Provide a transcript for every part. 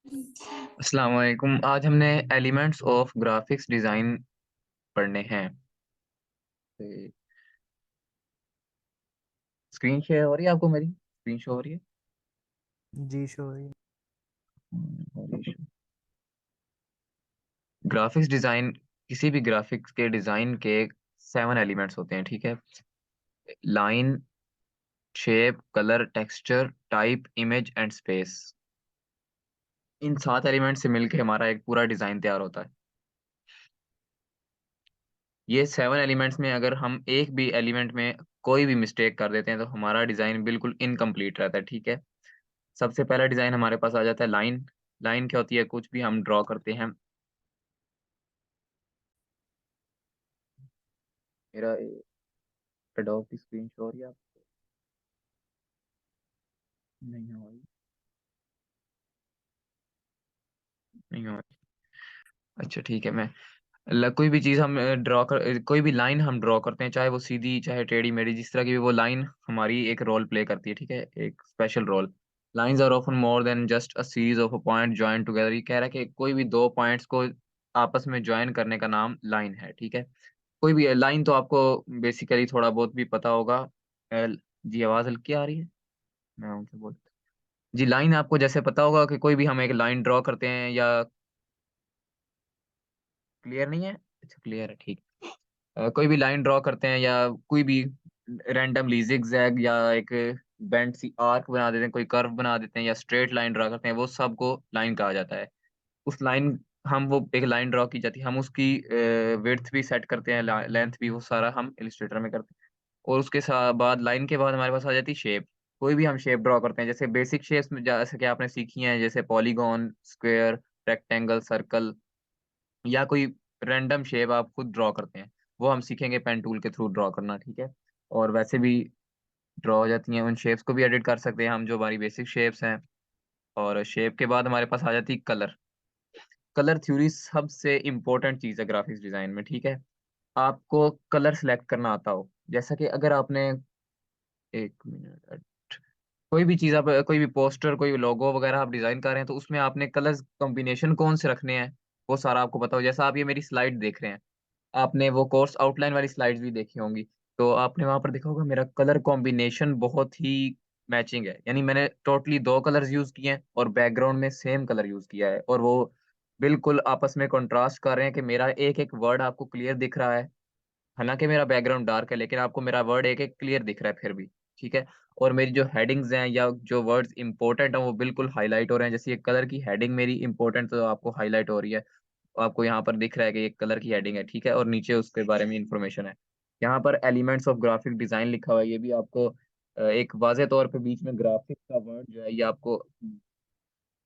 अस्सलाम वालेकुम। आज हमने एलिमेंट्स ऑफ ग्राफिक्स डिज़ाइन पढ़ने हैं। स्क्रीन शेयर हो रही है आपको? मेरी स्क्रीन शो हो रही है? जी शोरी। हो रही है। ग्राफिक्स डिज़ाइन, किसी भी ग्राफिक्स के डिज़ाइन के 7 एलिमेंट्स होते हैं, ठीक है? Line, shape, colour, texture, type, image and space. In 7 element से मिलके हमारा एक पूरा डिज़ाइन तैयार होता है। ये 7 एलिमेंट्स में अगर हम एक भी एलिमेंट में कोई भी मिस्टेक कर देते हैं, तो हमारा डिज़ाइन बिल्कुल इनकम्प्लीट रहता है, ठीक है? सबसे पहला डिज़ाइन हमारे पास आ जाता है लाइन। लाइन क्या होती है? कुछ भी हम ड्रॉ करते हैं। मेरा एडोब की स्क्रीन शो हो रही है आपको? नहीं हो रही। नहीं हो रही। अच्छा ठीक है, मैं कोई भी चीज़ हम कोई भी लाइन हम ड्रॉ करते हैं, चाहे वो सीधी, चाहे टेढ़ी-मेढ़ी, जिस तरह की भी वो लाइन हमारी एक रोल प्ले करती है, ठीक है? एक special role. Lines are often more than just a series of a point joined together. ये कह रहा है कि कोई भी 2 पॉइंट्स को आपस में जॉइन करने का नाम लाइन है, ठीक है? कोई भी लाइन तो आपको बेसिकली थोड़ा बहुत भी पता होगा। जी, आवाज़ हल्की आ रही है? मैं उनसे बोल जी, लाइन आपको जैसे पता होगा कि कोई भी हम एक लाइन ड्रॉ करते हैं या क्लियर नहीं है? अच्छा क्लियर है, ठीक। कोई भी लाइन ड्रॉ करते हैं या कोई भी रैंडमली ज़िग-ज़ैग या एक बेंट सी आर्क बना देते हैं, कोई कर्व बना देते हैं या स्ट्रेट लाइन ड्रॉ करते हैं, वो सबको लाइन कहा जाता है। उस लाइन हम वो एक लाइन ड्रॉ की जाती है, हम उसकी विड्थ भी सेट करते हैं, ला लेंथ भी, वो सारा हम इलस्ट्रेटर में करते हैं। और उसके बाद लाइन के बाद हमारे पास आ जाती है शेप। कोई भी हम शेप ड्रॉ करते हैं, जैसे बेसिक शेप्स में जैसे कि आपने सीखी हैं, जैसे पॉलीगॉन, स्क्वायर, रेक्टेंगल, सर्कल या कोई रैंडम शेप आप खुद ड्रॉ करते हैं। वो हम सीखेंगे पेन टूल के थ्रू ड्रॉ करना, ठीक है? और वैसे भी ड्रॉ हो जाती हैं, उन शेप्स को भी एडिट कर सकते हैं हम, जो हमारी बेसिक शेप्स हैं। और शेप के बाद हमारे पास आ जाती है कलर। कलर थ्योरी सबसे इम्पोर्टेंट चीज़ है ग्राफिक्स डिज़ाइन में, ठीक है? आपको कलर सिलेक्ट करना आता हो। जैसा कि अगर आपने 1 मिनट, कोई भी चीज़ आप कोई भी पोस्टर, कोई लोगो वगैरह आप डिज़ाइन कर रहे हैं, तो उसमें आपने कलर्स कॉम्बिनेशन कौन से रखने हैं, वो सारा आपको पता हो। जैसा आप ये मेरी स्लाइड देख रहे हैं, आपने वो कोर्स आउटलाइन वाली स्लाइड्स भी देखी होंगी, तो आपने वहाँ पर देखा होगा मेरा कलर कॉम्बिनेशन बहुत ही मैचिंग है। यानी मैंने टोटली 2 कलर्स यूज़ किए हैं और बैकग्राउंड में सेम कलर यूज़ किया है और वो बिल्कुल आपस में कंट्रास्ट कर रहे हैं कि मेरा एक-एक वर्ड आपको क्लियर दिख रहा है। हालाँकि मेरा बैकग्राउंड डार्क है, लेकिन आपको मेरा वर्ड एक-एक क्लियर दिख रहा है फिर भी, ठीक है? और मेरी जो हेडिंग्स हैं या जो वर्ड्स इम्पोर्टेंट हैं, वो बिल्कुल हाइलाइट हो रहे हैं। जैसे ये कलर की हेडिंग मेरी इम्पोर्टेंट तो आपको हाइलाइट हो रही है। आपको यहाँ पर दिख रहा है कि ये कलर की हेडिंग है, ठीक है? और नीचे उसके बारे में इन्फॉर्मेशन है। यहाँ पर एलिमेंट्स ऑफ ग्राफिक डिज़ाइन लिखा हुआ है, ये भी आपको एक वाज़ह तौर पे बीच में ग्राफिक का वर्ड जो है, ये आपको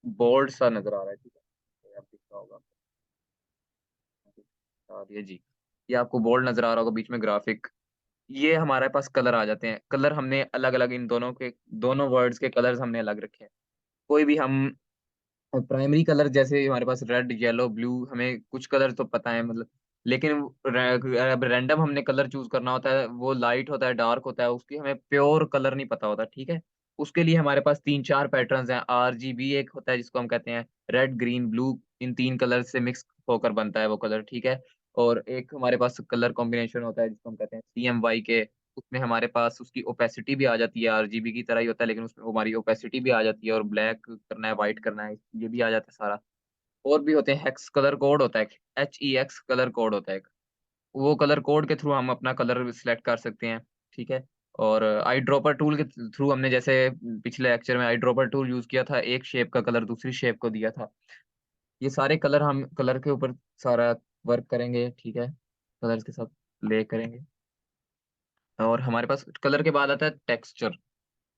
बोल्ड सा नज़र आ रहा है, ठीक है? ये आप दिख रहा होगा आपको। ये जी, ये आपको बोल्ड नज़र आ रहा होगा बीच में ग्राफिक। ये हमारे पास कलर आ जाते हैं। कलर हमने अलग-अलग इन दोनों के दोनों वर्ड्स के कलर्स हमने अलग रखे हैं। कोई भी हम प्राइमरी कलर जैसे हमारे पास रेड, येलो, ब्लू हमें कुछ कलर तो पता है मतलब, लेकिन अब रैंडम हमने कलर चूज़ करना होता है, वो लाइट होता है, डार्क होता है, उसकी हमें प्योर कलर नहीं पता होता, ठीक है? उसके लिए हमारे पास 3-4 पैटर्न्स हैं। आरजीबी एक होता है जिसको हम कहते हैं रेड, ग्रीन, ब्लू, इन 3 कलर से मिक्स होकर बनता है वो कलर, ठीक है? और एक हमारे पास कलर कॉम्बिनेशन होता है जिसको हम कहते हैं सीएमवाई, उसमें हमारे पास उसकी ओपेसिटी भी आ जाती है, आरजीबी की तरह ही होता है, लेकिन उसमें हमारी ओपेसिटी भी आ जाती है और ब्लैक करना है, व्हाइट करना है, ये भी आ जाता है सारा। और भी होते हैं, हेक्स कलर कोड होता है, HEX कलर कोड होता है एक। वो कलर कोड के थ्रू हम अपना कलर सिलेक्ट कर सकते हैं, ठीक है? और आई ड्रॉपर टूल के थ्रू हमने जैसे पिछले लेक्चर में आई ड्रॉपर टूल यूज़ किया था, एक शेप का कलर दूसरी शेप को दिया था। ये सारे कलर हम कलर के ऊपर सारा वर्क करेंगे, ठीक है? कलर्स के साथ प्ले करेंगे और हमारे पास कलर के बाद आता है टेक्सचर।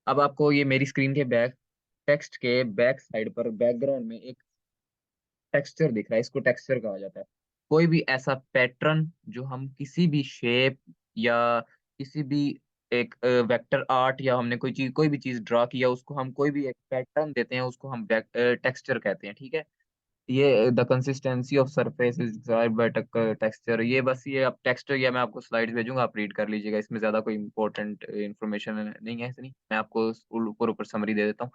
अब आपको ये मेरी स्क्रीन के टेक्स्ट के बैक साइड पर बैकग्राउंड में एक टेक्सचर दिख रहा है, इसको टेक्सचर कहा जाता है। कोई भी ऐसा पैटर्न जो हम किसी भी शेप या किसी भी एक वेक्टर आर्ट या हमने कोई भी चीज़ ड्रा किया, उसको हम कोई भी एक पैटर्न देते हैं, उसको हम टेक्सचर कहते हैं, ठीक है? ये the consistency of surface is decided by texture. ये बस ये आप टेक्सचर, या मैं आपको स्लाइड्स भेजूँगा, आप रीड कर लीजिएगा। इसमें ज़्यादा कोई इम्पोर्टेंट इन्फॉर्मेशन नहीं है इसमें। मैं आपको ऊपर-ऊपर समरी दे देता हूँ।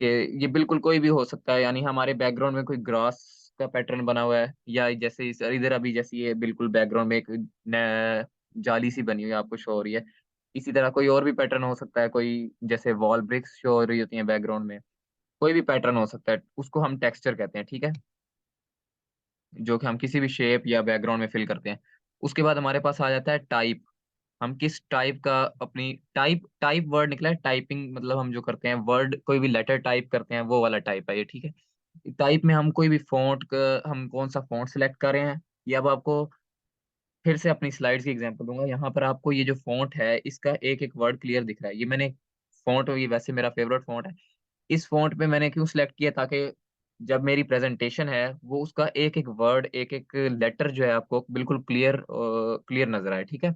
कि ये बिल्कुल कोई भी हो सकता है, यानी हमारे बैकग्राउंड में कोई ग्रास का पैटर्न बना हुआ है, या जैसे इधर अभी जैसे ये बिल्कुल बैकग्राउंड में एक जाली सी बनी हुई है आपको शो हो रही है। इसी तरह कोई और भी पैटर्न हो सकता है, कोई जैसे वॉल ब्रिक्स शो हो रही होती है बैकग्राउंड में, कोई भी पैटर्न हो सकता है, उसको हम टेक्सचर कहते हैं, ठीक है, जो कि हम किसी भी शेप या बैकग्राउंड में फिल करते हैं। उसके बाद हमारे पास आ जाता है टाइप। हम किस टाइप का, अपनी टाइप, टाइप वर्ड निकला है, टाइपिंग मतलब हम जो करते हैं वर्ड, कोई भी लेटर टाइप करते हैं, वो वाला टाइप है ये, ठीक है। टाइप में हम कोई भी फॉन्ट का, हम कौन सा फॉन्ट सेलेक्ट कर रहे हैं, ये अब आपको फिर से अपनी स्लाइड्स की एग्जांपल दूंगा। यहाँ पर आपको ये जो फॉन्ट है, इसका एक एक वर्ड क्लियर दिख रहा है। ये मैंने फॉन्ट, ये वैसे मेरा फेवरेट फॉन्ट है। इस फॉन्ट पे मैंने क्यों सिलेक्ट किया, ताकि जब मेरी प्रेजेंटेशन है वो उसका एक एक वर्ड, एक एक लेटर जो है आपको बिल्कुल क्लियर क्लियर नजर आए, ठीक है।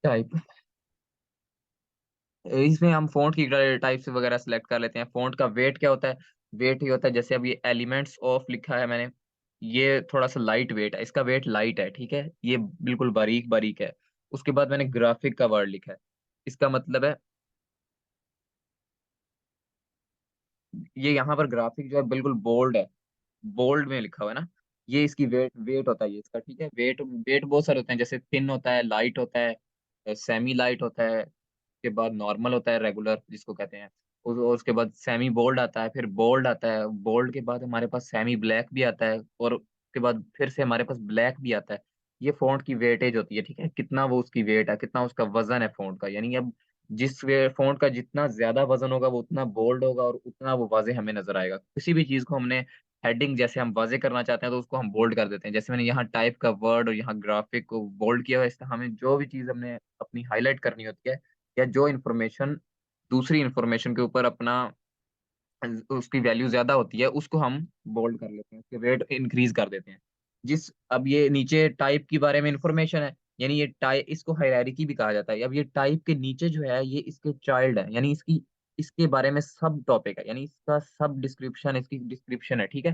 टाइप, इसमें हम फ़ॉन्ट की टाइप्स वगैरह सेलेक्ट कर लेते हैं। फ़ॉन्ट का वेट क्या होता है? वेट ये होता है, जैसे अब ये एलिमेंट्स ऑफ लिखा है मैंने, ये थोड़ा-सा लाइट वेट है, इसका वेट लाइट है, ठीक है? ये बिल्कुल बारीक-बारीक है। उसके बाद मैंने ग्राफिक का वर्ड लिखा है। इसका मतलब है, ये यहाँ पर ग्राफिक जो है बिल्कुल बोल्ड है, बोल्ड में लिखा हुआ है ना, ये इसकी वेट वेट होता है ये इसका, ठीक है। वेट वेट बहुत सारे होते हैं, जैसे थिन होता है, लाइट होता है, सेमी लाइट होता है, के बाद नॉर्मल होता है, रेगुलर जिसको कहते हैं। और उसके बाद सेमी बोल्ड आता है, फिर बोल्ड आता है, बोल्ड के बाद हमारे पास सेमी ब्लैक भी आता है, और उसके बाद फिर से हमारे पास ब्लैक भी आता है। ये फ़ॉन्ट की वेटेज होती है, ठीक है? कितना वो उसकी वेट है, कितना उसका वज़न है फ़ॉन्ट का। यानी अब जिस वे फ़ॉन्ट का जितना ज़्यादा वज़न होगा, वो उतना बोल्ड होगा और उतना वो वाज़ेह हमें नज़र आएगा। किसी भी चीज़ को हमने हेडिंग जैसे हम वाज़ेह करना चाहते हैं, तो उसको हम बोल्ड कर देते हैं। जैसे मैंने यहाँ टाइप का वर्ड और यहाँ ग्राफिक को बोल्ड किया हुआ है, इस तरह हमें जो भी चीज़ हमने अपनी हाइलाइट करनी होती है, या जो इन्फॉर्मेशन दूसरी इन्फॉर्मेशन के ऊपर अपना उसकी वैल्यू ज़्यादा होती है, उसको हम बोल्ड कर लेते हैं, उसके वेट इंक्रीज़ कर देते हैं। अब ये नीचे टाइप के बारे में इन्फॉर्मेशन है, यानी ये इसको हायरार्की भी कहा जाता है। अब ये टाइप के नीचे जो है, ये इसके चाइल्ड है, यानी इसके बारे में सब टॉपिक है, यानी इसका सब डिस्क्रिप्शन, इसकी डिस्क्रिप्शन है, ठीक है?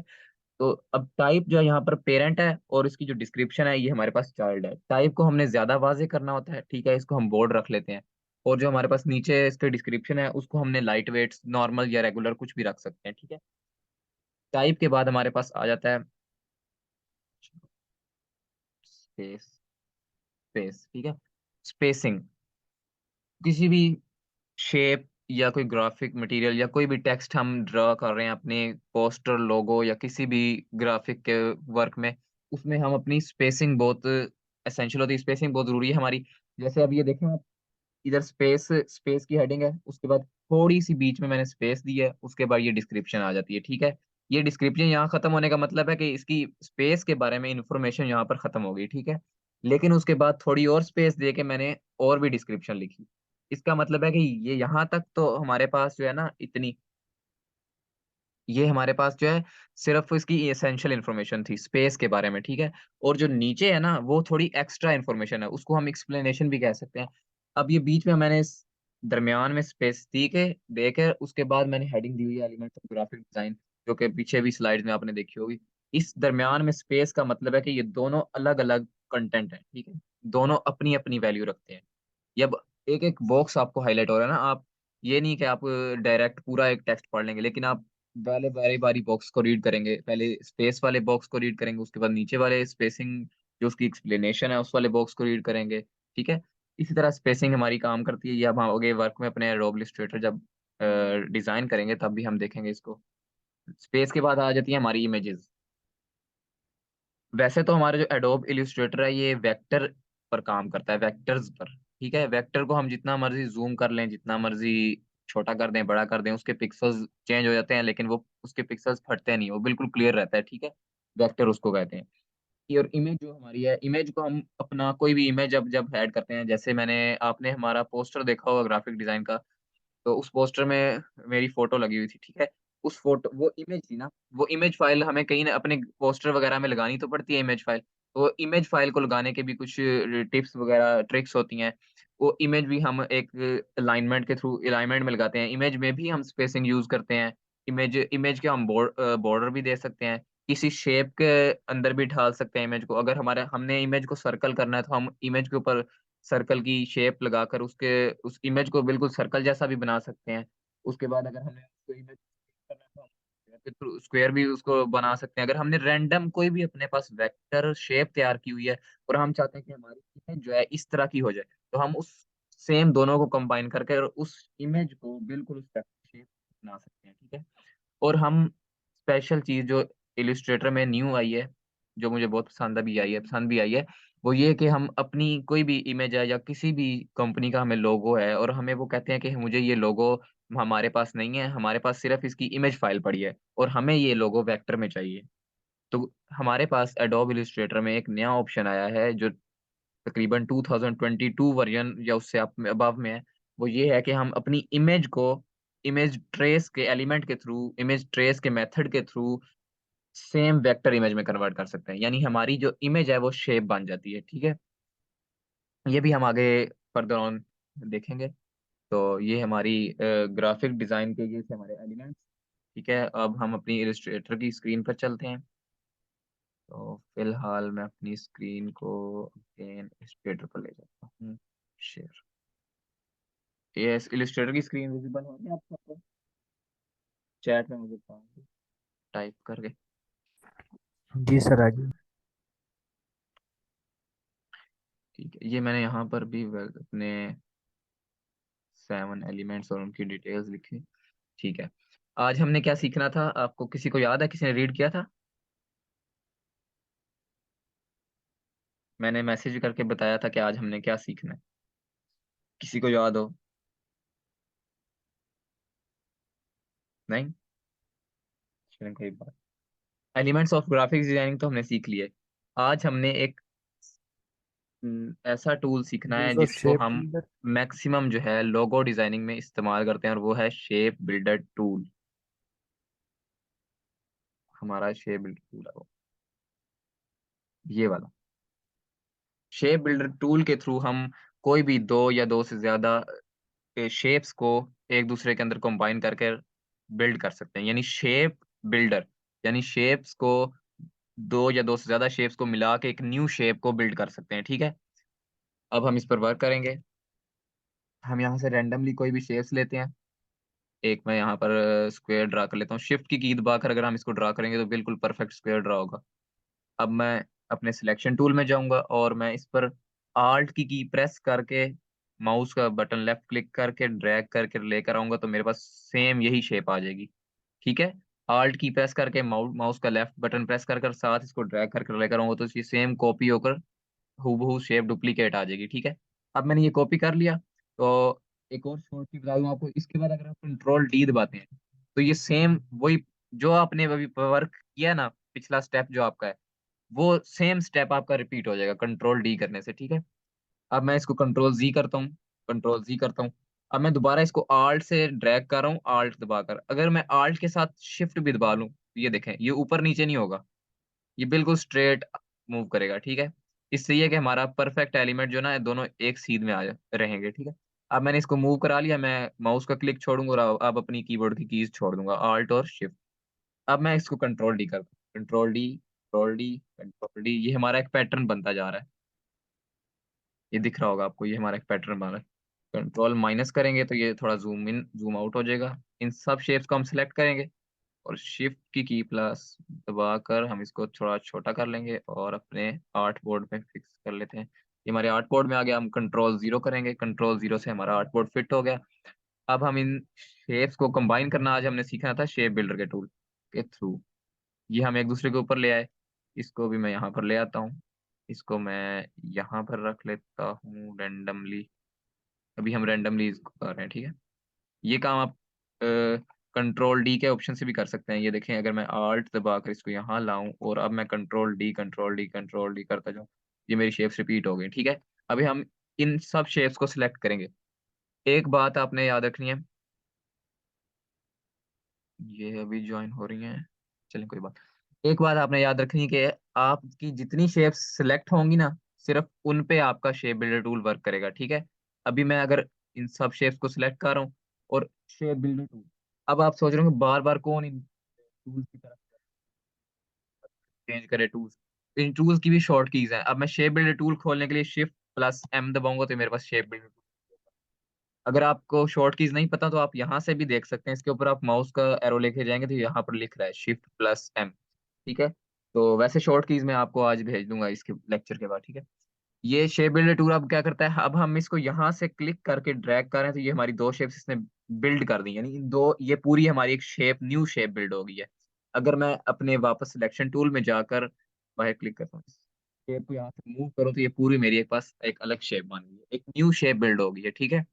तो अब टाइप जो है यहाँ पर पेरेंट है, और इसकी जो डिस्क्रिप्शन है, ये हमारे पास चाइल्ड है। टाइप को हमने ज्यादा वाज़ेह करना होता है, ठीक है, इसको हम बोल्ड रख लेते हैं। और जो हमारे पास नीचे इसके डिस्क्रिप्शन है, उसको हमने लाइट वेट्स, नॉर्मल या रेगुलर कुछ भी रख सकते हैं, ठीक है। टाइप के बाद हमारे पास आ जाता है स्पेस, स्पेस, ठीक है। स्पेसिंग, किसी भी शेप या कोई ग्राफिक मटेरियल या कोई भी टेक्स्ट हम ड्रा कर रहे हैं अपने पोस्टर, लोगो या किसी भी ग्राफिक के वर्क में, उसमें हम अपनी स्पेसिंग बहुत एसेंशियल होती है, स्पेसिंग बहुत ज़रूरी है हमारी। जैसे अब ये देखें आप, इधर स्पेस, स्पेस की हेडिंग है, उसके बाद थोड़ी-सी बीच में मैंने स्पेस दी है, उसके बाद ये डिस्क्रिप्शन आ जाती है, ठीक है? ये डिस्क्रिप्शन यहाँ खत्म होने का मतलब है कि इसकी स्पेस के बारे में इन्फॉर्मेशन यहाँ पर खत्म हो गई, ठीक है? लेकिन उसके बाद थोड़ी और स्पेस दे के मैंने और भी डिस्क्रिप्शन लिखी। इसका मतलब है कि ये यहाँ तक तो हमारे पास जो है ना, इतनी, ये हमारे पास जो है सिर्फ़ इसकी एसेंशियल इन्फॉर्मेशन थी स्पेस के बारे में, ठीक है? और जो नीचे है ना, वो थोड़ी एक्स्ट्रा इन्फॉर्मेशन है, उसको हम एक्सप्लेनेशन भी कह सकते हैं। अब ये बीच में मैंने दरमियान में स्पेस देकर उसके बाद मैंने हेडिंग दी हुई है एलिमेंट्स ऑफ ग्राफिक डिज़ाइन, जो कि पीछे भी स्लाइड्स में आपने देखी होगी। इस दरमियान में स्पेस का मतलब है कि ये दोनों अलग-अलग कंटेंट हैं, ठीक है? दोनों अपनी-अपनी वैल्यू रखते हैं। ये अब एक-एक बॉक्स आपको हाइलाइट हो रहा है ना, आप ये नहीं कि आप डायरेक्ट पूरा एक टेक्स्ट पढ़ लेंगे, लेकिन आप पहले बारी-बारी बॉक्स को रीड करेंगे। पहले स्पेस वाले बॉक्स को रीड करेंगे, उसके बाद नीचे वाले स्पेसिंग, जो उसकी एक्सप्लेनेशन है, उस वाले बॉक्स को रीड करेंगे, ठीक है? इसी तरह स्पेसिंग हमारी काम करती है। ये अब हम आगे वर्क में अपने एडोब इलस्ट्रेटर जब डिज़ाइन करेंगे, तब भी हम देखेंगे इसको। स्पेस के बाद आ जाती है हमारी इमेजेस। वैसे तो हमारा जो एडोब इलस्ट्रेटर है, ये वेक्टर पर काम करता है, वेक्टर्स पर, ठीक है? वेक्टर को हम जितना मर्ज़ी ज़ूम कर लें, जितना मर्ज़ी छोटा कर दें, बड़ा कर दें, उसके पिक्सेल्स चेंज हो जाते हैं, लेकिन वो उसके पिक्सेल्स फटते नहीं, वो बिल्कुल क्लियर रहता है, ठीक है? वेक्टर उसको कहते हैं। ये और इमेज जो हमारी है, इमेज को हम अपना कोई भी इमेज जब जब ऐड करते हैं, जैसे आपने हमारा पोस्टर देखा होगा ग्राफिक डिज़ाइन का, तो उस पोस्टर में मेरी फ़ोटो लगी हुई थी, ठीक है? उस फ़ोटो वो इमेज थी ना, वो इमेज फ़ाइल हमें कहीं न अपने पोस्टर वगैरह में लगानी तो पड़ती है इमेज फ़ाइल। तो इमेज फ़ाइल को लगाने के भी कुछ टिप्स वगैरह, ट्रिक्स होती हैं। वो इमेज भी हम एक अलाइनमेंट के थ्रू अलाइनमेंट में लगाते हैं। इमेज में भी हम स्पेसिंग यूज़ करते हैं। इमेज इमेज के हम बॉर्डर भी दे सकते हैं। किसी शेप के अंदर भी ढाल सकते हैं इमेज को। अगर हमने इमेज को सर्कल करना है, तो हम इमेज के ऊपर सर्कल की शेप लगाकर उस इमेज को बिल्कुल सर्कल जैसा भी बना सकते हैं। उसके बाद अगर हमें उसको इमेज करना है तो हम स्क्वायर के थ्रू स्क्वायर भी उसको बना सकते हैं। अगर हमने रैंडम कोई भी अपने पास वेक्टर शेप तैयार की हुई है और हम चाहते हैं कि हमारी इमेज जो है इस तरह की हो जाए, तो हम उस सेम दोनों को कंबाइन करके और उस इमेज को बिल्कुल उस शेप बना सकते हैं, ठीक है। और हम स्पेशल चीज़ जो इलस्ट्रेटर में न्यू आई है, जो मुझे बहुत पसंद भी आई है, वो ये कि हम अपनी कोई भी इमेज है या किसी भी कंपनी का हमें लोगो है और हमें वो कहते हैं कि मुझे ये लोगो हमारे पास नहीं है, हमारे पास सिर्फ़ इसकी इमेज फ़ाइल पड़ी है और हमें ये लोगो वेक्टर में चाहिए। तो हमारे पास एडोब इलस्ट्रेटर में एक नया ऑप्शन आया है जो तकरीबन 2022 वर्ज़न या उससे अप अबव में है। वो ये है कि हम अपनी इमेज को इमेज ट्रेस के एलिमेंट के थ्रू, इमेज ट्रेस के मेथड के थ्रू सेम वेक्टर इमेज में कन्वर्ट कर सकते हैं। यानी हमारी जो इमेज है वो शेप बन जाती है, ठीक है? ये भी हम आगे फर्दर ऑन देखेंगे। तो ये हमारी ग्राफ़िक डिज़ाइन के ये थे हमारे एलिमेंट्स, ठीक है? अब हम अपनी इलस्ट्रेटर की स्क्रीन पर चलते हैं। तो फ़िलहाल मैं अपनी स्क्रीन को अगेन इलस्ट्रेटर पर ले जाता हूँ। शेयर। यस, इलस्ट्रेटर की स्क्रीन विज़िबल हो रही है आप सबको? चैट में मुझे बताओ टाइप करके। जी सर, आगे। ठीक है, ये मैंने यहाँ पर भी अपने 7 एलिमेंट्स और उनकी डिटेल्स लिखी। ठीक है। आज हमने क्या सीखना था? आपको किसी को याद है? किसी ने रीड किया था? मैंने मैसेज करके बताया था कि आज हमने क्या सीखना है। किसी को याद हो? नहीं? चलें कोई बात। एलिमेंट्स ऑफ ग्राफिक्स डिजाइनिंग तो हमने सीख लिए। आज हमने एक ऐसा टूल सीखना है यूज ऑफ जिसको शेप हम बिल्डर। मैक्सिमम जो है लोगो डिजाइनिंग में इस्तेमाल करते हैं और वो है शेप बिल्डर टूल। हमारा शेप बिल्डर टूल है वो, ये वाला। शेप बिल्डर टूल के थ्रू हम कोई भी 2 या 2 से ज़्यादा शेप्स को एक दूसरे के अंदर कंबाइन करके बिल्ड कर सकते हैं। यानी शेप बिल्डर, यानी शेप्स को 2 या 2 से ज़्यादा शेप्स को मिला के एक न्यू शेप को बिल्ड कर सकते हैं, ठीक है? अब हम इस पर वर्क करेंगे। हम यहाँ से रैंडमली कोई भी शेप्स लेते हैं। एक मैं यहाँ पर स्क्वायर ड्रा कर लेता हूँ। शिफ्ट की दबाकर अगर हम इसको ड्रा करेंगे तो बिल्कुल परफेक्ट स्क्वायर ड्रा होगा। अब मैं अपने सिलेक्शन टूल में जाऊँगा और मैं इस पर ऑल्ट की प्रेस करके माउस का बटन लेफ्ट क्लिक करके ड्रैग करके लेकर आऊँगा तो मेरे पास सेम यही शेप आ जाएगी, ठीक है? ऑल्ट की प्रेस करके माउस का लेफ्ट बटन प्रेस कर साथ इसको ड्रैग करके लेकर आऊँगा तो ये सेम कॉपी होकर हूबहू शेप डुप्लीकेट आ जाएगी, ठीक है? अब मैंने ये कॉपी कर लिया, तो एक और शॉर्टकट बता दूँ आपको, इसके बाद अगर आप कंट्रोल डी दबाते हैं, तो ये सेम वही जो आपने अभी वर्क किया ना, पिछला स्टेप जो आपका है, वो सेम स्टेप आपका रिपीट हो जाएगा कंट्रोल डी करने से, ठीक है? अब मैं इसको कंट्रोल ज़ी करता हूँ। अब मैं दोबारा इसको ऑल्ट से ड्रैग कर रहा हूँ, ऑल्ट दबाकर। अगर मैं ऑल्ट के साथ शिफ्ट भी दबा लूँ, तो ये देखें, ये ऊपर-नीचे नहीं होगा। ये बिल्कुल स्ट्रेट मूव करेगा, ठीक है? इससे ये है कि हमारा परफेक्ट एलिमेंट जो ना दोनों एक सीध में रहेंगे, ठीक है? अब मैंने इसको मूव करा लिया, मैं माउस का क्लिक छोड़ूँगा और अब अपनी कीबोर्ड की कीज़ छोड़ दूँगा, ऑल्ट और शिफ्ट। अब मैं इसको कंट्रोल डी करता हूँ, control D, control D, control D, ये हमारा एक पैटर्न बनता जा रहा है। ये दिख रहा होगा आपको, ये हमारा एक पैटर्न बना है। कंट्रोल माइनस करेंगे तो ये थोड़ा ज़ूम इन, ज़ूम आउट हो जाएगा। इन सब शेप्स को हम सेलेक्ट करेंगे और शिफ्ट की प्लस दबाकर हम इसको थोड़ा छोटा कर लेंगे और अपने आर्ट बोर्ड में फिक्स कर लेते हैं। ये हमारे आर्ट बोर्ड में आ गया, हम कंट्रोल 0 करेंगे, कंट्रोल 0 से हमारा आर्ट बोर्ड फिट हो गया। अब हम इन शेप्स को कंबाइन करना आज हमने सीखना था शेप बिल्डर के टूल के थ्रू। ये हम एक दूसरे के ऊपर ले आए, इसको भी मैं यहाँ पर ले आता हूँ। इसको मैं यहाँ पर रख लेता हूँ रैंडमली। अभी हम रैंडमली इसको कर रहे हैं, ठीक है? ये काम आप कंट्रोल डी के ऑप्शन से भी कर सकते हैं। ये देखें, अगर मैं ऑल्ट दबाकर इसको यहाँ लाऊँ और अब मैं control D, control D, control D करता जाऊँ, ये मेरी शेप्स रिपीट हो गई, ठीक है? अभी हम इन सब शेप्स को सिलेक्ट करेंगे। एक बात आपने याद रखनी है, ये अभी जॉइन हो रही हैं, चलें कोई बात। एक बात आपने याद रखनी है कि आपकी जितनी शेप्स सिलेक्ट होंगी ना, सिर्फ़ उन पे आपका शेप बिल्डर टूल वर्क करेगा, ठीक है? अभी मैं अगर इन सब शेप्स को सिलेक्ट कर रहा हूँ और शेप बिल्डर टूल, अब आप सोच रहे होंगे बार-बार कौन इन टूल्स की तरफ चेंज करे टूल्स। इन टूल्स की भी शॉर्ट कीज़ हैं। अब मैं शेप बिल्डर टूल खोलने के लिए शिफ्ट प्लस एम दबाऊँगा तो मेरे पास शेप बिल्डर टूल। अगर आपको शॉर्ट कीज नहीं पता तो आप यहाँ से भी देख सकते हैं, इसके ऊपर आप माउस का एरो लेके जाएंगे तो यहाँ पर लिख रहा है Shift+M। ठीक है, तो वैसे शॉर्ट कीज मैं आपको आज भेज दूंगा इसके लेक्चर के बाद। ठीक है, ये शेप बिल्डर टूल अब क्या करता है, अब हम इसको यहाँ से क्लिक करके ड्रैग कर रहे हैं तो ये हमारी दो शेप्स इसने बिल्ड कर दी, यानी इन दो, ये पूरी हमारी एक शेप, न्यू शेप बिल्ड हो गई है। अगर मैं अपने वापस सिलेक्शन टूल में जाकर बाहर क्लिक करता हूँ, शेप को यहाँ से मूव करो तो ये पूरी मेरी एक पास एक अलग शेप बन गई है, एक न्यू शेप बिल्ड हो गई है। ठीक है,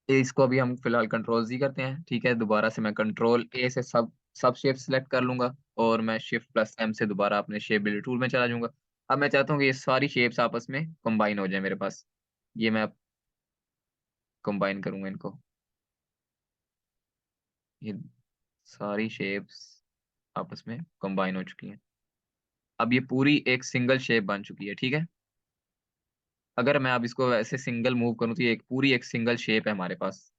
इसको अभी हम फिलहाल कंट्रोल Z करते हैं। ठीक है, दोबारा से मैं कंट्रोल A से सब सब शेप सिलेक्ट कर लूंगा और मैं Shift+M से दोबारा अपने शेप बिल्डर टूल में चला जाऊंगा। अब मैं चाहता हूँ कि ये सारी शेप्स आपस में कंबाइन हो जाए मेरे पास। ये मैं अब कंबाइन करूंगा इनको, ये सारी शेप्स आपस में कंबाइन हो चुकी हैं। अब ये पूरी एक सिंगल शेप बन चुकी है। ठीक है, अगर मैं अब इसको ऐसे सिंगल मूव करूँ तो ये एक पूरी एक सिंगल शेप है हमारे पास।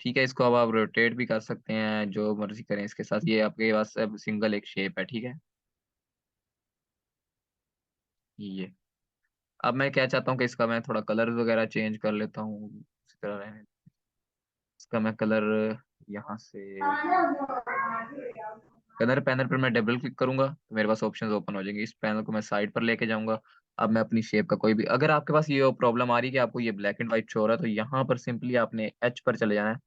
ठीक है, इसको अब आप रोटेट भी कर सकते हैं, जो मर्जी करें इसके साथ, ये आपके पास अब सिंगल एक शेप है। ठीक है, ये अब मैं क्या चाहता हूँ कि इसका मैं थोड़ा कलर वगैरह चेंज कर लेता हूँ, इसी तरह रहने। इसका मैं कलर यहाँ से कलर पैनल पर मैं डबल क्लिक करूंगा तो मेरे पास ऑप्शंस ओपन हो जाएंगे। इस पैनल को मैं साइड पर लेके जाऊंगा। अब मैं अपनी शेप का कोई भी, अगर आपके पास ये प्रॉब्लम आ रही है कि आपको ये ब्लैक एंड व्हाइट शो हो रहा है तो यहाँ पर सिंपली आपने H पर चले जाना है।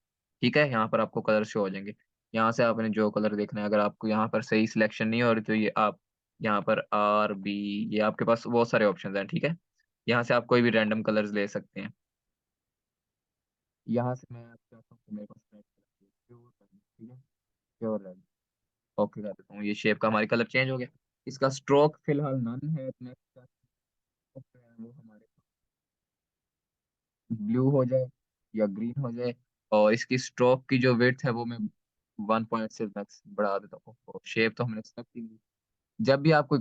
ठीक है, यहाँ पर आपको कलर शो हो जाएंगे। यहाँ से आपने जो कलर देखना है, अगर आपको यहाँ पर सही सिलेक्शन नहीं हो रही तो ये आप यहाँ पर RB, ये आपके पास बहुत सारे ऑप्शन हैं। ठीक है, यहाँ से आप कोई भी रैंडम कलर्स ले सकते हैं। यहाँ से मैं चाहता हूँ कि मेरे पास रेड कलर, प्योर रेड। ठीक है, प्योर रेड, ओके कर देता हूँ। ये शेप का हमारी कलर चेंज हो गया। इसका स्ट्रोक फिलहाल नन है तो मैं क्या करता हूँ, वो हमारे ब्लू हो जाए या ग्रीन हो जाए। और इसकी स्ट्रोक की जो विड्थ है वो मैं 1 पॉइंट से मैक्स बढ़ा देता हूँ। शेप तो हमने सेलेक्ट की ली। जब भी आप कोई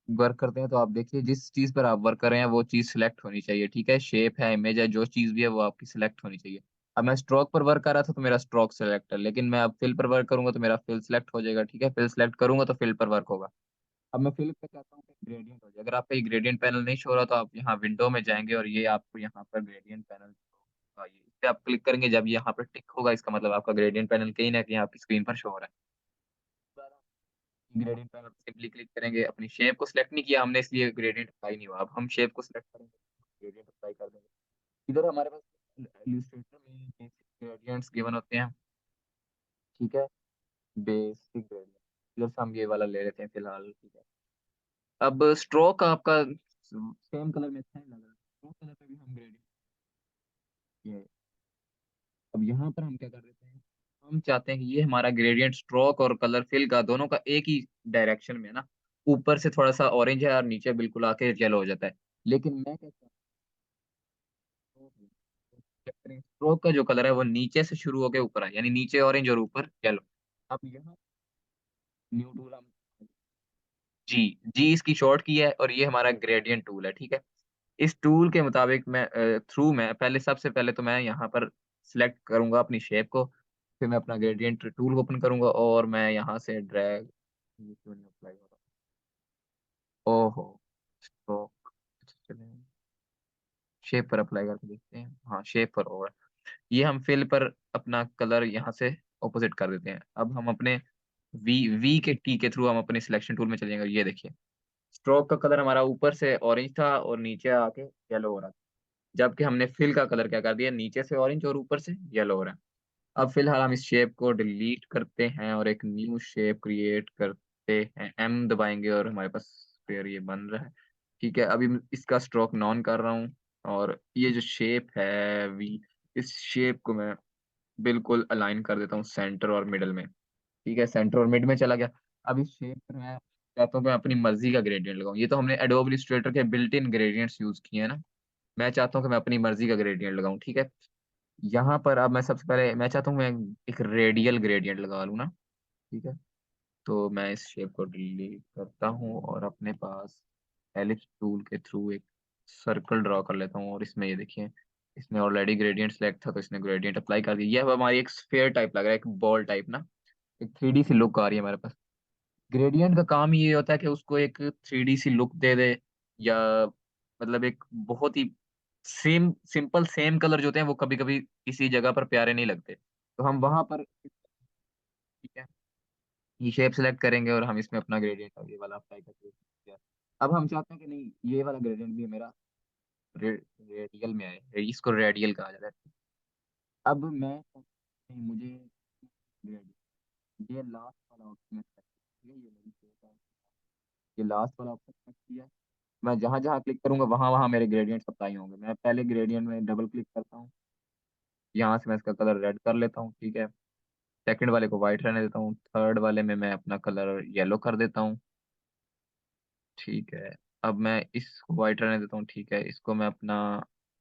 वर्क करते हैं तो आप देखिए जिस चीज पर आप वर्क कर रहे हैं वो चीज सिलेक्ट होनी चाहिए। ठीक है, शेप है, इमेज है, जो चीज भी है वो आपकी सिलेक्ट होनी चाहिए। अब मैं स्ट्रोक पर वर्क कर रहा था तो मेरा स्ट्रोक सिलेक्ट है, लेकिन मैं अब फिल पर वर्क करूंगा तो मेरा फिल सिलेक्ट हो जाएगा। ठीक है, फिल सिलेक्ट करूंगा तो फिल पर वर्क होगा। अब मैं फिल पे चाहता हूँ कि ग्रेडियंट हो जाए। अगर आपका ये ग्रेडियंट पैनल नहीं शो रहा तो आप यहाँ विंडो में जाएंगे और ये आपको यहाँ पर ग्रेडियंट पैनल होगा, ये इस पे आप क्लिक करेंगे, जब ये यहाँ पर टिक होगा इसका मतलब आपका ग्रेडियंट पैनल कहीं ना कहीं आपकी स्क्रीन पर शो हो रहा है। ग्रेडियंट पैनल पे सिंपली क्लिक करेंगे, अपनी शेप को सिलेक्ट नहीं किया हमने इसलिए ग्रेडियंट अप्लाई नहीं हुआ। अब हम शेप को सिलेक्ट करेंगे, ग्रेडियंट अप्लाई कर देंगे। इधर हमारे पास इलस्ट्रेटर में बेसिक ग्रेडियंट्स गिवन होते हैं। ठीक है, बेसिक ग्रेडियंट, इधर से हम ये वाला ले लेते हैं फिलहाल। ठीक है, अब स्ट्रोक आपका सेम कलर में अच्छा नहीं लग रहा, स्ट्रोक कलर पे भी हम ग्रेडियंट, ये अब यहाँ पर हम क्या कर देते हैं, हम चाहते हैं कि ये हमारा ग्रेडियंट स्ट्रोक और कलर फिल का दोनों का एक ही डायरेक्शन में है ना, ऊपर से थोड़ा सा ऑरेंज है और नीचे बिल्कुल आके येलो हो जाता है। लेकिन मैं क्या चाहता हूँ, स्ट्रोक का जो कलर है वो नीचे से शुरू होकर ऊपर आए, यानी नीचे ऑरेंज और ऊपर येलो। अब यहाँ न्यू टूल हम जी, जी इसकी शॉर्ट की है और ये हमारा ग्रेडियंट टूल है। ठीक है, इस टूल के मुताबिक मैं थ्रू में पहले, सबसे पहले तो मैं यहाँ पर सिलेक्ट करूंगा अपनी शेप को, फिर मैं अपना ग्रेडियंट टूल ओपन करूंगा और मैं यहाँ से ड्रैग, ये क्यों नहीं अप्लाई हो रहा, ओहो स्ट्रोक, चलिए शेप पर अप्लाई करके देखते हैं। हाँ, शेप पर होगा। ये हम फिल पर अपना कलर यहाँ से ऑपोजिट कर देते हैं। अब हम अपने वी वी के टी के थ्रू हम अपने सिलेक्शन टूल में चले जाएंगे। ये देखिए, स्ट्रोक का कलर हमारा ऊपर से ऑरेंज था और नीचे आके येलो हो रहा था, जबकि हमने फिल का कलर क्या कर दिया, नीचे से ऑरेंज और ऊपर से येलो हो रहा है। अब फिलहाल हम इस शेप को डिलीट करते हैं और एक न्यू शेप क्रिएट करते हैं, एम दबाएंगे और हमारे पास फिर ये बन रहा है। ठीक है, अभी मैं इसका स्ट्रोक नॉन कर रहा हूँ और ये जो शेप है वी, इस शेप को मैं बिल्कुल अलाइन कर देता हूँ सेंटर और मिडल में। ठीक है, सेंटर और मिड में चला गया। अब इस शेप पर मैं चाहता हूँ कि मैं अपनी मर्जी का ग्रेडियंट लगाऊं। ये तो हमने एडोब इलस्ट्रेटर के बिल्ट इन ग्रेडियंट्स यूज किए हैं ना, मैं चाहता हूँ कि मैं अपनी मर्जी का ग्रेडियंट लगाऊं। ठीक है, यहाँ पर अब मैं सबसे पहले मैं चाहता हूँ मैं एक रेडियल ग्रेडियंट लगा लूँ ना। ठीक है, तो मैं इस शेप को डिलीट करता हूँ और अपने पास एलिप्स टूल के थ्रू एक सर्कल ड्रॉ कर लेता हूँ और इसमें ये देखिए, इसमें ऑलरेडी ग्रेडियंट सेलेक्ट था तो इसने ग्रेडियंट अप्लाई कर दिया। ये अब हमारी एक स्फेयर टाइप लग रहा है, एक बॉल टाइप ना, एक 3D सी लुक आ रही है हमारे पास। ग्रेडियंट का काम ये होता है कि उसको एक 3D सी लुक दे दे, या मतलब एक बहुत ही सिंपल सेम कलर जो होते हैं वो कभी कभी किसी जगह पर प्यारे नहीं लगते, तो हम वहां पर, ठीक है, ये शेप सेलेक्ट करेंगे और हम इसमें अपना ग्रेडियंट ये वाला अप्लाई करके, अब हम चाहते हैं कि नहीं ये वाला ग्रेडियंट भी मेरा रेडियल में आए, इसको रेडियल कहा जाता है। अब मैं नहीं, मुझे gradient- ये लास्ट वाला ऑप्शन है, ठीक है, ये मेरी choice है। ये लास्ट वाला ऑप्शन सेलेक्ट किया, मैं जहां जहां क्लिक करूंगा वहां वहां मेरे ग्रेडियंट्स अप्लाई होंगे। मैं पहले ग्रेडियंट में डबल क्लिक करता हूँ, यहाँ से मैं इसका कलर रेड कर लेता हूँ, ठीक है। सेकंड वाले को व्हाइट रहने देता हूँ, थर्ड वाले में मैं अपना कलर येलो कर देता हूँ, ठीक है। अब मैं इसको व्हाइट रहने देता हूँ, ठीक है, इसको मैं अपना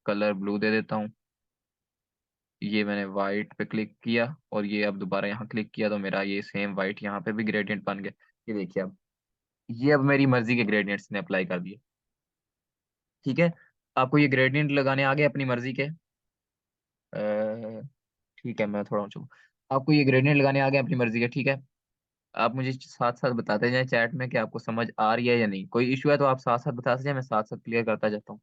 कलर ब्लू दे देता हूँ। ये मैंने व्हाइट पे क्लिक किया और ये अब दोबारा यहाँ क्लिक किया तो मेरा ये सेम व्हाइट यहाँ पे भी ग्रेडियंट बन गया। ये देखिए अब, ये अब मेरी मर्जी के ग्रेडियंट्स ने अप्लाई कर दिए, ठीक है। आपको ये ग्रेडियंट लगाने आ गए अपनी मर्जी के, ठीक है, मैं थोड़ा ऊंचा हूँ। आपको ये ग्रेडियंट लगाने आ गए अपनी मर्जी के, ठीक है। आप मुझे साथ साथ बताते जाएं चैट में कि आपको समझ आ रही है या नहीं, कोई इशू है तो आप साथ साथ बताते जाएं, मैं साथ साथ क्लियर करता जाता हूँ।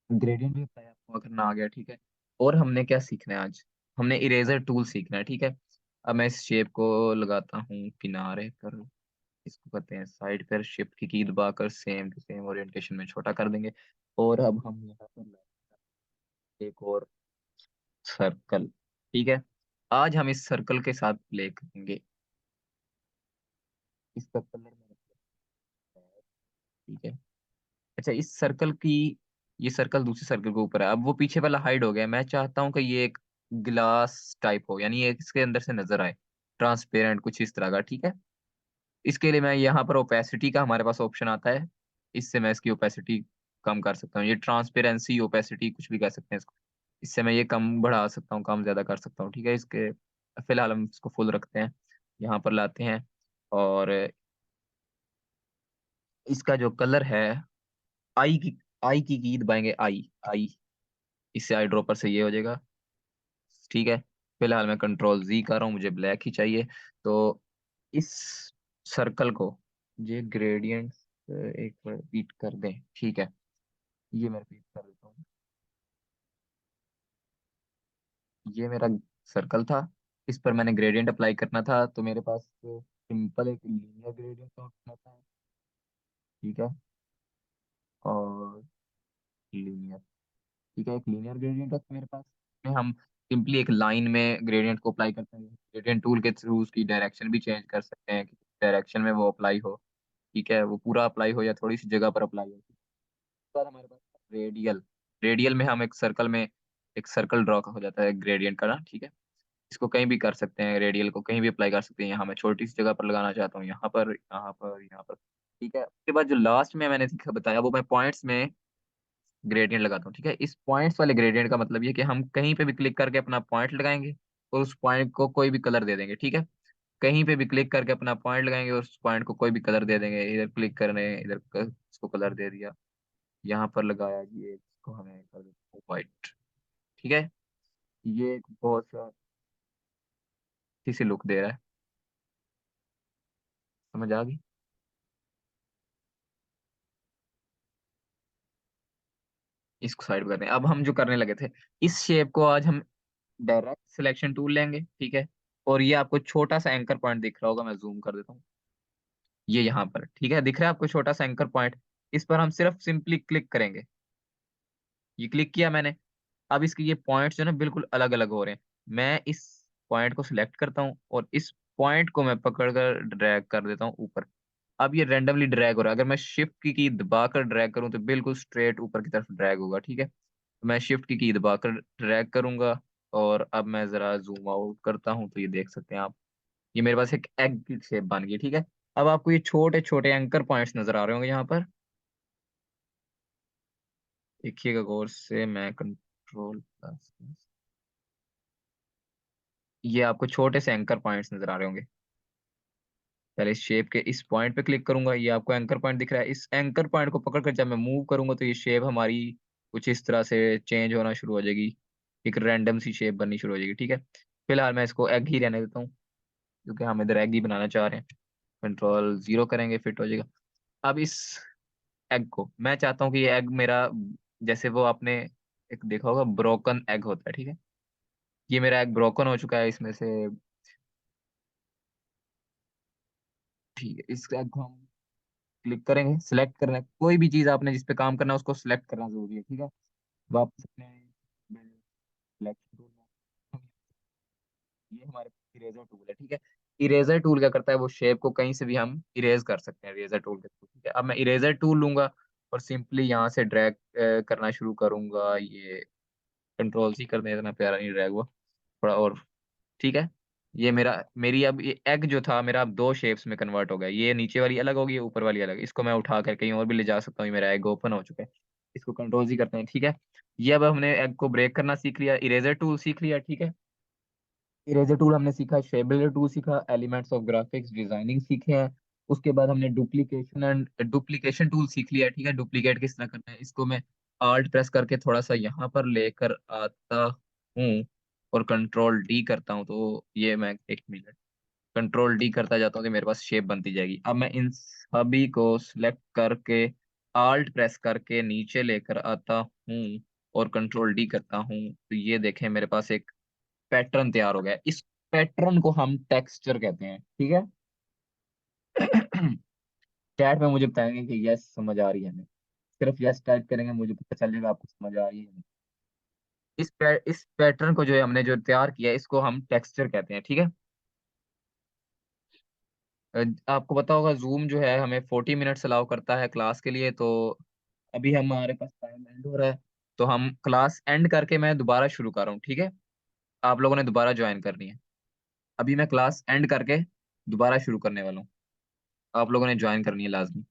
ग्रेडियंट भी अप्लाई आपको करना आ गया, ठीक है। और हमने क्या सीखना है आज, हमने इरेजर टूल सीखना है, ठीक है। अब मैं इस शेप को लगाता हूँ किनारे पर, इसको करते हैं साइड पर, शिफ्ट की दबाकर सेम टू सेम ओरिएंटेशन में छोटा कर देंगे। और अब हम यहाँ पर एक और सर्कल, ठीक है। आज हम इस सर्कल के साथ प्ले करेंगे, इसका कलर मैंने किया है, ठीक है। अच्छा, इस सर्कल की, ये सर्कल दूसरे सर्कल के ऊपर है, अब वो पीछे वाला हाइड हो गया, मैं चाहता हूँ कि ये एक ग्लास टाइप हो, यानी ये इसके अंदर से नजर आए, ट्रांसपेरेंट कुछ इस तरह का, ठीक है। इसके लिए मैं यहाँ पर ओपेसिटी का हमारे पास ऑप्शन आता है, इससे मैं इसकी ओपेसिटी कम कर सकता हूँ, ये ट्रांसपेरेंसी ओपेसिटी कुछ भी कह सकते हैं इसको, इससे मैं ये कम बढ़ा सकता हूँ, कम ज्यादा कर सकता हूँ, ठीक है। इसके फिलहाल हम इसको फुल रखते हैं, यहाँ पर लाते हैं, और इसका जो कलर है, आई की, आई की दबाएंगे, आई आई, इससे आई ड्रॉपर से ये हो जाएगा, ठीक है। फिलहाल मैं कंट्रोल जी कर रहा हूँ, मुझे ब्लैक ही चाहिए। तो इस सर्कल को, ये ग्रेडियंट एक बार रिपीट कर दें, ठीक है, ये मैं रिपीट कर देता हूँ। ये मेरा सर्कल था, इस पर मैंने ग्रेडियंट अप्लाई करना था, तो मेरे पास सिंपल एक लीनियर ग्रेडियंट का ऑप्शन आता है, ठीक है, और लीनियर, ठीक है, एक लीनियर ग्रेडियंट है मेरे पास, में हम सिंपली एक लाइन में ग्रेडियंट को अप्लाई करते हैं, ग्रेडियंट टूल के थ्रू उसकी डायरेक्शन भी चेंज कर सकते हैं कि डायरेक्शन में वो अप्लाई हो, ठीक है, वो पूरा अप्लाई हो या थोड़ी सी जगह पर अप्लाई हो। उसके बाद हमारे पास रेडियल, रेडियल में हम एक सर्कल में एक सर्कल ड्रॉ हो जाता है ग्रेडियंट का ना, ठीक है। इसको कहीं भी कर सकते हैं, रेडियल को कहीं भी अप्लाई कर सकते हैं, यहाँ मैं छोटी सी जगह पर लगाना चाहता हूँ, यहाँ पर, यहाँ पर, यहाँ पर, ठीक है। उसके बाद जो लास्ट में मैंने बताया वो मैं पॉइंट्स में ग्रेडियंट लगाता हूँ, ठीक है। इस पॉइंट्स वाले ग्रेडियंट का मतलब ये कि हम कहीं पे भी क्लिक करके अपना पॉइंट लगाएंगे और उस पॉइंट को कोई भी कलर दे देंगे, ठीक है। कहीं पे भी क्लिक करके अपना पॉइंट लगाएंगे और उस पॉइंट को कोई भी कलर दे देंगे, इधर क्लिक करने, इधर इसको कलर दे दिया, यहाँ पर लगाया, ये इसको हमें कर देते हैं व्हाइट, ठीक है। ये एक बहुत सा अच्छी सी लुक दे रहा है, समझ आ गई। इसको साइड करते हैं, अब हम जो करने लगे थे, इस शेप को आज हम डायरेक्ट सिलेक्शन टूल लेंगे, ठीक है। और ये आपको छोटा सा एंकर पॉइंट दिख रहा होगा, मैं जूम कर देता हूँ, ये यहाँ पर, ठीक है, दिख रहा है आपको छोटा सा एंकर पॉइंट, इस पर हम सिर्फ सिंपली क्लिक करेंगे, ये क्लिक किया मैंने। अब इसके ये पॉइंट्स जो है ना बिल्कुल अलग अलग हो रहे हैं, मैं इस पॉइंट को सिलेक्ट करता हूँ और इस पॉइंट को मैं पकड़ कर ड्रैग कर देता हूँ ऊपर। अब ये रैंडमली ड्रैग हो रहा है, अगर मैं शिफ्ट की दबाकर ड्रैग करूँ तो बिल्कुल स्ट्रेट ऊपर की तरफ ड्रैग होगा, ठीक है। तो मैं शिफ्ट की दबाकर ड्रैग करूंगा, और अब मैं जरा जूम आउट करता हूँ तो ये देख सकते हैं आप, ये मेरे पास एक एग की शेप बन गई, ठीक है। अब आपको ये छोटे छोटे एंकर पॉइंट्स नजर आ रहे होंगे यहाँ पर, देखिएगा गौर से, मैं कंट्रोल प्लस, ये आपको छोटे से एंकर पॉइंट्स नजर आ रहे होंगे। पहले इस शेप के इस पॉइंट पे क्लिक करूंगा, ये आपको एंकर पॉइंट दिख रहा है, इस एंकर पॉइंट को पकड़ कर जब मैं मूव करूंगा तो ये शेप हमारी कुछ इस तरह से चेंज होना शुरू हो जाएगी, एक रैंडम सी शेप बननी शुरू हो जाएगी, ठीक है। फिलहाल मैं इसको एग ही रहने देता हूँ, क्योंकि हम इधर एग ही बनाना चाह रहे हैं। कंट्रोल 0 करेंगे, फिट हो जाएगा। अब इस एग को मैं चाहता हूँ कि ये एग मेरा, जैसे वो आपने एक देखा होगा ब्रोकन एग होता है, ठीक है। ये मेरा एग ब्रोकन हो चुका है इसमें से। ठीक है, इस एग को हम क्लिक करेंगे, सिलेक्ट करना है, कोई भी चीज आपने जिस पे काम करना है उसको सिलेक्ट करना जरूरी है, ठीक है। वापस अपने सिलेक्शन टूल में, ये हमारे इरेजर टूल है, ठीक है। इरेजर टूल क्या करता है, वो शेप को कहीं से भी हम इरेज कर सकते हैं इरेजर टूल के थ्रू, ठीक है। अब मैं इरेजर टूल लूंगा और सिंपली यहाँ से ड्रैग करना शुरू करूंगा। ये कंट्रोल सी कर दें, इतना प्यारा नहीं ड्रैग हुआ, थोड़ा और, ठीक है। ये मेरी अब ये एग जो था मेरा अब दो शेप्स में कन्वर्ट हो गया। ये नीचे वाली अलग होगी, ऊपर वाली अलग। इसको मैं उठा कर कहीं और भी ले जा सकता हूँ, ये मेरा एग ओपन हो चुका है। इसको कंट्रोल सी करते हैं, ठीक है। ये अब हमने एग को ब्रेक करना सीख लिया, इरेजर टूल सीख लिया, ठीक है। इरेजर टूल हमने सीखा, शेबलर टूल सीखा, एलिमेंट्स ऑफ ग्राफिक्स डिजाइनिंग सीखे हैं। उसके बाद हमने डुप्लीकेशन टूल सीख लिया, ठीक है। डुप्लीकेट किस तरह करना है, इसको मैं आल्ट प्रेस करके थोड़ा सा यहाँ पर लेकर आता हूँ और कंट्रोल डी करता हूँ, तो ये मैं एक मिनट कंट्रोल डी करता जाता हूँ तो मेरे पास शेप बनती जाएगी। अब मैं इन सभी को सिलेक्ट करके आल्ट प्रेस करके नीचे लेकर आता हूँ और कंट्रोल डी करता हूँ, तो ये देखें मेरे पास एक पैटर्न तैयार हो गया है। इस पैटर्न को हम टेक्सचर कहते हैं, ठीक है। चैट में मुझे बताएंगे कि यस समझ आ रही है हमें, सिर्फ यस टाइप करेंगे, मुझे पता चल जाएगा आपको समझ आ रही है हमें। इस पैटर्न को जो है हमने जो तैयार किया है, इसको हम टेक्सचर कहते हैं, ठीक है। आपको पता होगा जूम जो है हमें 40 मिनट्स अलाउ करता है क्लास के लिए, तो अभी हमारे पास टाइम एंड हो रहा है, तो हम क्लास एंड करके मैं दोबारा शुरू कर रहा हूँ, ठीक है। आप लोगों ने दोबारा ज्वाइन करनी है। अभी मैं क्लास एंड करके दोबारा शुरू करने वाला हूँ, आप लोगों ने ज्वाइन करनी है लाजमी।